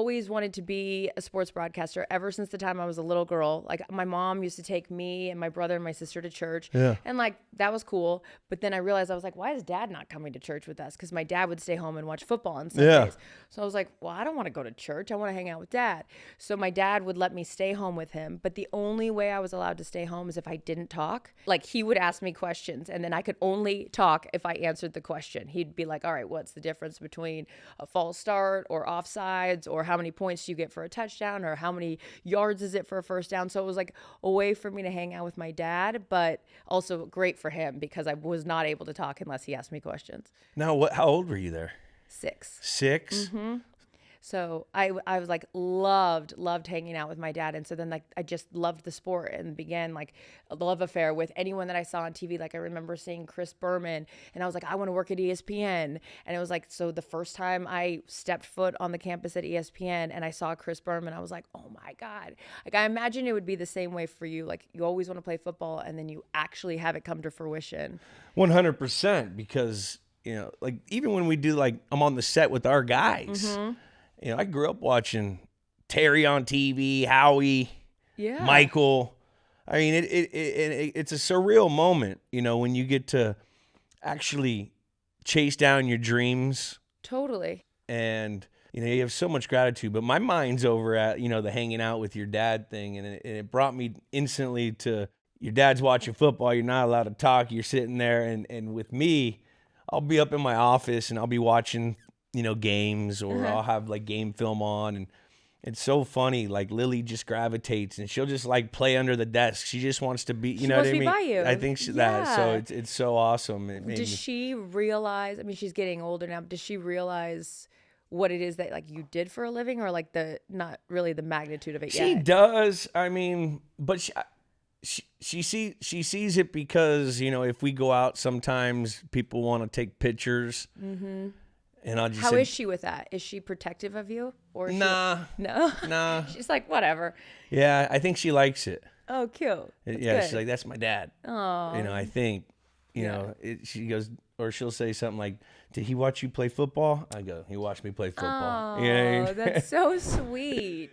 always wanted to be a sports broadcaster ever since the time I was a little girl. Like my mom used to take me and my brother and my sister to church. Yeah. And like that was cool. But then I realized I was like, why is dad not coming to church with us? Because my dad would stay home and watch football on Sundays. So I was like, well, I don't want to go to church. I want to hang out with dad. So my dad would let me stay home with him. But the only way I was allowed to stay home is if I didn't talk. Like he would ask me questions and then I could only talk if I answered the question. He'd be like, all right, what's the difference between a false start or offsides, or how many points do you get for a touchdown, or how many yards is it for a first down? So it was like a way for me to hang out with my dad, but also great for him because I was not able to talk unless he asked me questions. Now, how old were you there? 6. 6? Mm-hmm. So I was like loved hanging out with my dad. And so then like I just loved the sport and began like a love affair with anyone that I saw on TV. Like I remember seeing Chris Berman and I was like, I want to work at ESPN. And it was like, so the first time I stepped foot on the campus at ESPN and I saw Chris Berman, I was like, oh my God. Like I imagine it would be the same way for you. Like you always want to play football and then you actually have it come to fruition. 100%, because, you know, like even when we do, like I'm on the set with our guys, Mm-hmm. you know, I grew up watching Terry on TV, Howie, Michael. I mean, it's a surreal moment, you know, when you get to actually chase down your dreams. Totally. And, you know, you have so much gratitude. But my mind's over at, you know, the hanging out with your dad thing. And it brought me instantly to your dad's watching football. You're not allowed to talk. You're sitting there. And with me, I'll be up in my office and I'll be watching, you know, games, or I'll have like game film on, and it's so funny. Like Lily just gravitates and she'll just like play under the desk. She just wants to be, you know what I mean? By you. I think that. So it's so awesome. Does she realize, I mean, she's getting older now, but does she realize what it is that like you did for a living, or like not really the magnitude of it yet? She does. I mean, but she sees it because, you know, if we go out, sometimes people want to take pictures. Mm-hmm. And I'll just How is she with that? Is she protective of you? Or nah. No? Nah. She's like, whatever. Yeah, I think she likes it. Oh, cute. That's yeah, good. she's like, that's my dad. Oh. You know, I think, you know, she goes, or she'll say something like, did he watch you play football? I go, he watched me play football. Oh, that's so sweet.